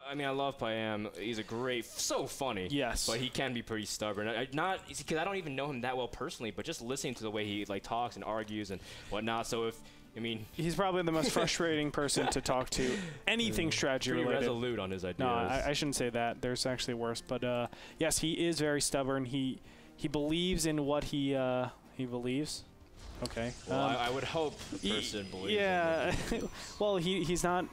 I mean, I love Payam. He's a great, so funny. Yes. But he can be pretty stubborn. Because I don't even know him that well personally, but just listening to the way he like talks and argues and whatnot. So I mean, he's probably the most frustrating person to talk to. Anything strategy pretty related. resolute on his ideas. No, I shouldn't say that. There's actually worse. But yes, he is very stubborn. He believes in what he believes. Okay. Well, I would hope the person believes. Yeah. Well, he's not.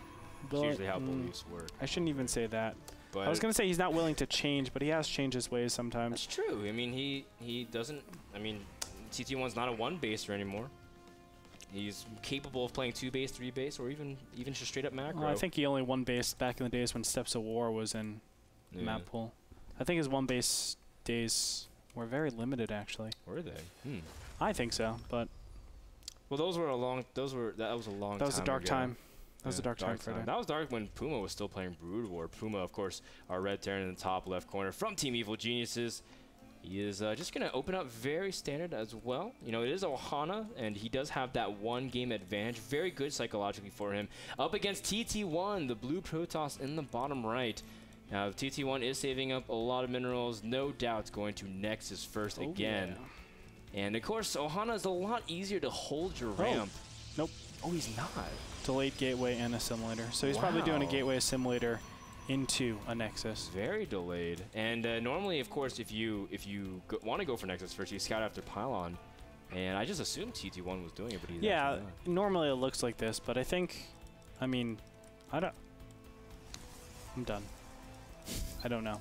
That's usually how beliefs work. I shouldn't even say that. But I was going to say he's not willing to change, but he has changed his ways sometimes. That's true. I mean, he doesn't. I mean, TT1's not a one-baser anymore. He's capable of playing 2-base, 3-base, or even just straight up macro. Well, I think he only one-base back in the days when Steps of War was in map pool. I think his one-base days were very limited, actually. Were they? I think so, but. Well, that was a long time. That was a dark time. That was a dark time for that. That was dark when PuMa was still playing Brood War. PuMa, of course, our red Terran in the top left corner from Team Evil Geniuses. He is just going to open up very standard as well. You know, it is Ohana, and he does have that one-game advantage. Very good psychologically for him. Up against TT1, the blue Protoss in the bottom right. Now, TT1 is saving up a lot of minerals. No doubt going to Nexus first again. Yeah. And, of course, Ohana is a lot easier to hold your ramp. Nope. Oh, he's not. Delayed gateway and assimilator. So he's probably doing a gateway assimilator into a Nexus. Very delayed. And normally, of course, if you want to go for Nexus first, you scout after Pylon. And I just assumed TT1 was doing it, but he's yeah, normally it looks like this, but I think, I mean, I'm done. I don't know.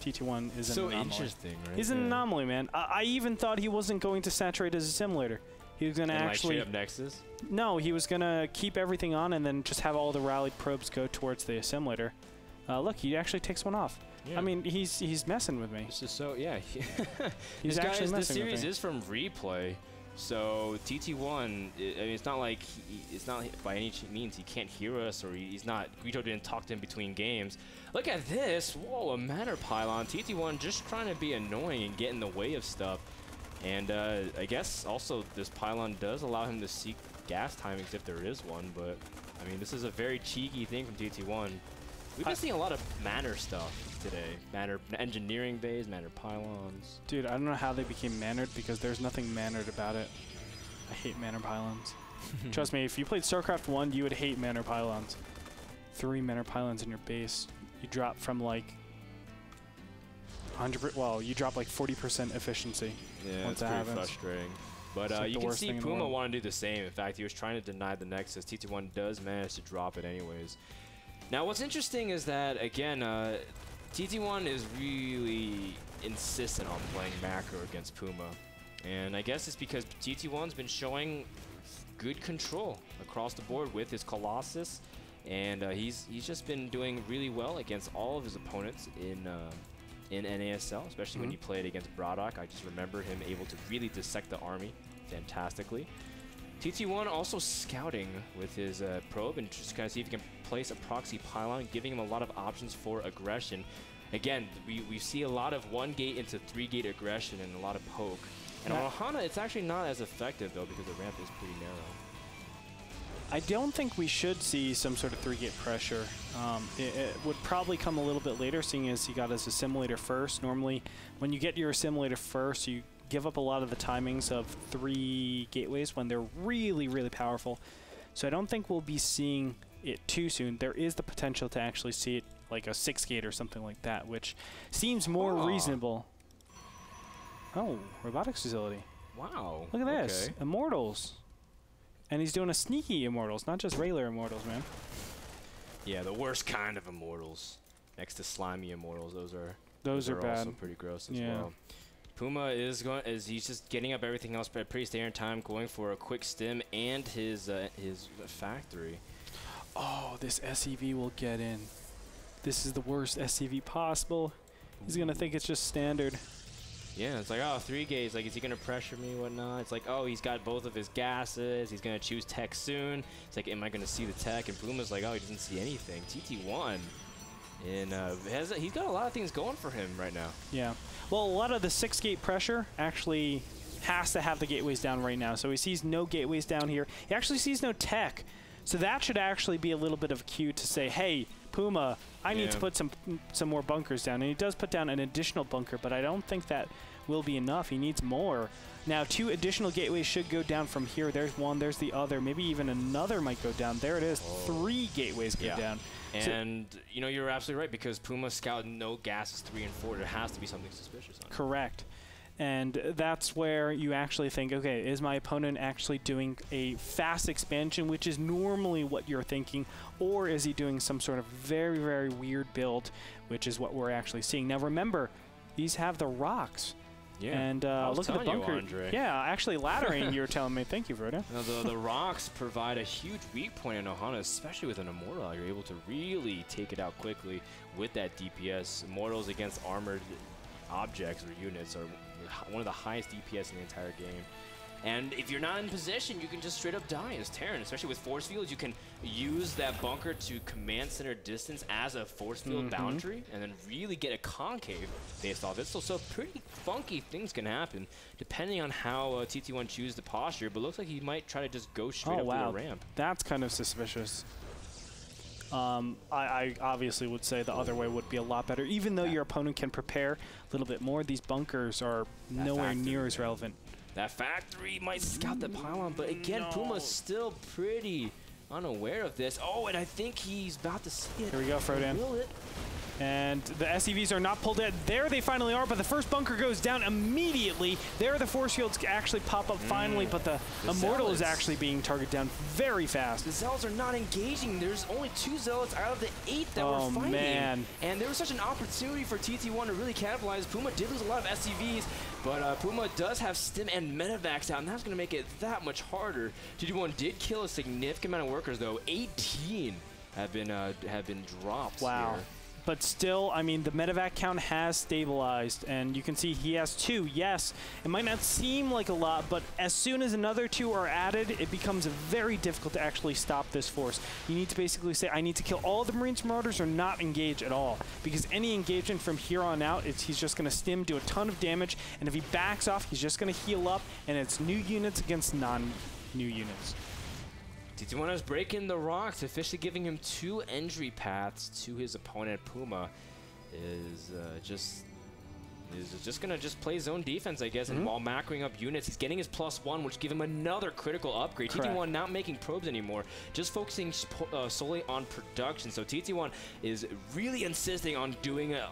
TT1 is an anomaly. So interesting, right? He's an anomaly, man. I even thought he wasn't going to saturate his assimilator. He was going to actually... Like, straight up Nexus? No, he was going to keep everything on and then just have all the rallied probes go towards the assimilator. Look, he actually takes one off. Yeah. I mean, he's messing with me. This is so... Yeah. He's actually messing with me. This series is from Replay. So TT1, I mean, it's not like it's not by any means he can't hear us or he's not. Gretorp didn't talk to him between games. Look at this! Whoa, a Matter Pylon. TT1 just trying to be annoying and get in the way of stuff. And I guess also this Pylon does allow him to seek gas timings if there is one. But I mean, this is a very cheeky thing from TT1. We've been seeing a lot of Matter stuff today. Matter engineering bays, Matter pylons. Dude, I don't know how they became mannered because there's nothing mannered about it. I hate Manner pylons. Trust me, if you played StarCraft 1, you would hate Manner pylons. 3 Manner pylons in your base. You drop from like 100%, well, you drop like 40% efficiency. Yeah, it's pretty frustrating. But like you can see PuMa want to do the same. In fact, he was trying to deny the Nexus. TT1 does manage to drop it anyways. Now, what's interesting is that, again, TT1 is really insistent on playing macro against PuMa. And I guess it's because TT1's been showing good control across the board with his Colossus. And he's just been doing really well against all of his opponents in NASL, especially when he played against Braddock. I just remember him able to really dissect the army fantastically. TT1 also scouting with his probe and just kind of see if he can place a proxy pylon, giving him a lot of options for aggression. Again, we see a lot of 1-gate into 3-gate aggression and a lot of poke. And on Ohana, it's actually not as effective, though, because the ramp is pretty narrow. I don't think we should see some sort of 3-gate pressure. It would probably come a little bit later, seeing as he got his assimilator first. Normally, when you get your assimilator first, you give up a lot of the timings of 3 gateways when they're really, really powerful. So I don't think we'll be seeing it too soon. There is the potential to actually see it like a 6-gate or something like that, which seems more reasonable. Oh, robotics facility. Wow. Look at this. Immortals. And he's doing a sneaky Immortals, not just regular Immortals, man. Yeah, the worst kind of Immortals. Next to slimy Immortals, those are bad. Also pretty gross as well. PuMa is he's just getting up everything else at pretty standard time, going for a quick stim and his factory. Oh, this SEV will get in. This is the worst SEV possible. He's gonna think it's just standard. Yeah, it's like, oh, 3 gates. Like, is he gonna pressure me, whatnot? It's like, oh, he's got both of his gases. He's gonna choose tech soon. It's like, am I gonna see the tech? And PuMa's like, oh, he doesn't see anything. TT1. And he's got a lot of things going for him right now. Yeah. Well, a lot of the 6-gate pressure actually has to have the gateways down right now. So he sees no gateways down here. He actually sees no tech. So that should actually be a little bit of a cue to say, hey, PuMa, I need to put some more bunkers down. And he does put down an additional bunker, but I don't think that will be enough. He needs more. Now, 2 additional gateways should go down from here. There's one, there's the other. Maybe even another might go down. There it is. 3 gateways go down. And, you know, you're absolutely right, because PuMa scouted no gases 3 and 4. There has to be something suspicious on it. Correct. And that's where you actually think, okay, is my opponent actually doing a fast expansion, which is normally what you're thinking, or is he doing some sort of very, very weird build, which is what we're actually seeing. Now, remember, these have the rocks. Yeah, and look at the bunker. Yeah, actually laddering, you were telling me. Thank you, Frodan. The rocks provide a huge weak point in Ohana, especially with an Immortal. You're able to really take it out quickly with that DPS. Immortals against armored objects or units are one of the highest DPS in the entire game. And if you're not in position, you can just straight up die as Terran. Especially with force fields, you can use that bunker to command center distance as a force field boundary, and then really get a concave based off it. So pretty funky things can happen depending on how TT1 chooses the posture. But looks like he might try to just go straight up to the ramp. That's kind of suspicious. I obviously would say the other way would be a lot better. Even though your opponent can prepare a little bit more, these bunkers are nowhere near as relevant. That factory might scout the pylon, but again, PuMa's still pretty unaware of this. Oh, and I think he's about to see it. Here we go, Frodan. And the SCVs are not pulled in. There they finally are, but the first bunker goes down immediately. There the force fields actually pop up finally, but the Immortal is actually being targeted down very fast. The Zealots are not engaging. There's only 2 Zealots out of the 8 that were fighting. Man. And there was such an opportunity for TT1 to really capitalize. PuMa did lose a lot of SCVs, but PuMa does have Stim and Medivacs out, and that's going to make it that much harder. TT1 did kill a significant amount of workers, though. 18 have been dropped here. But still, I mean, the medevac count has stabilized, and you can see he has 2. Yes, it might not seem like a lot, but as soon as another 2 are added, it becomes very difficult to actually stop this force. You need to basically say, I need to kill all the Marines Marauders or not engage at all, because any engagement from here on out, he's just going to stim, do a ton of damage, and if he backs off, he's just going to heal up, and it's new units against non-new units. TT1 is breaking the rocks, officially giving him 2 entry paths to his opponent. PuMa is just gonna play zone defense, I guess, and while macroing up units, he's getting his +1, which give him another critical upgrade. TT1 not making probes anymore, just focusing solely on production. So TT1 is really insisting on doing a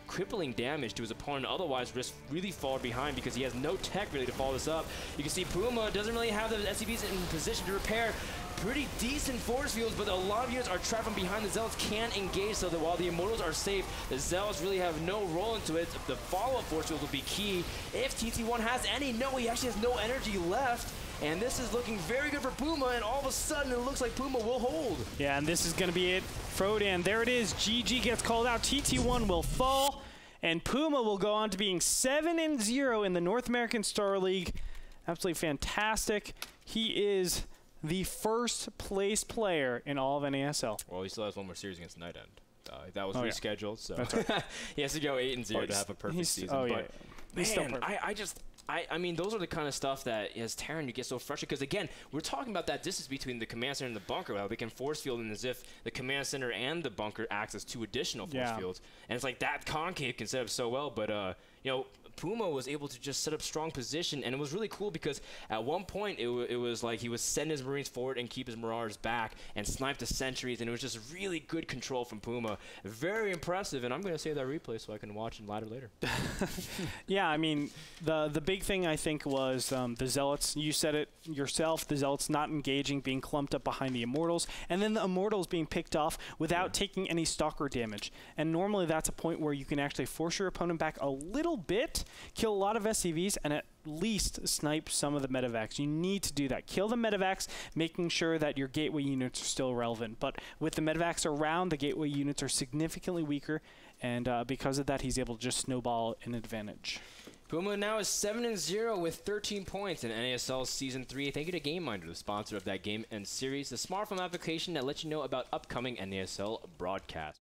crippling damage to his opponent, otherwise risk really far behind because he has no tech really to follow this up. You can see PuMa doesn't really have the SCVs in position to repair. Pretty decent force fields, but a lot of units are trapped from behind. The Zealots can't engage, so that while the Immortals are safe, the Zealots really have no role into it. The follow-up force fields will be key. If TT1 has any, no, he actually has no energy left. And this is looking very good for PuMa, and all of a sudden it looks like PuMa will hold. Yeah, and this is going to be it. Frodan, there it is. GG gets called out. TT1 will fall, and PuMa will go on to being 7-0 in the North American Star League. Absolutely fantastic. He is the first place player in all of NASL. Well, he still has 1 more series against Night End. That was rescheduled, so he has to go 8-0 to have a perfect season. But man, I mean, those are the kind of stuff that as Terran you get so frustrated, because again, we're talking about that distance between the command center and the bunker. How they can force field in as if the command center and the bunker acts as 2 additional force fields, and it's like that concave can set up so well, but you know, PuMa was able to just set up strong position, and it was really cool because at one point it was like he was sending his Marines forward and keep his Marauders back and snipe the sentries, and it was just really good control from PuMa. Very impressive, and I'm going to save that replay so I can watch it later. Yeah, I mean, the big thing I think was the Zealots. You said it yourself, the Zealots not engaging, being clumped up behind the Immortals, and then the Immortals being picked off without taking any Stalker damage. And normally that's a point where you can actually force your opponent back a little bit, kill a lot of SCVs, and at least snipe some of the medevacs. You need to do that. Kill the medevacs, making sure that your gateway units are still relevant. But with the medevacs around, the gateway units are significantly weaker, and because of that, he's able to just snowball an advantage. PuMa now is 7-0 with 13 points in NASL Season 3. Thank you to GameMinder, the sponsor of that game and series, the smartphone application that lets you know about upcoming NASL broadcasts.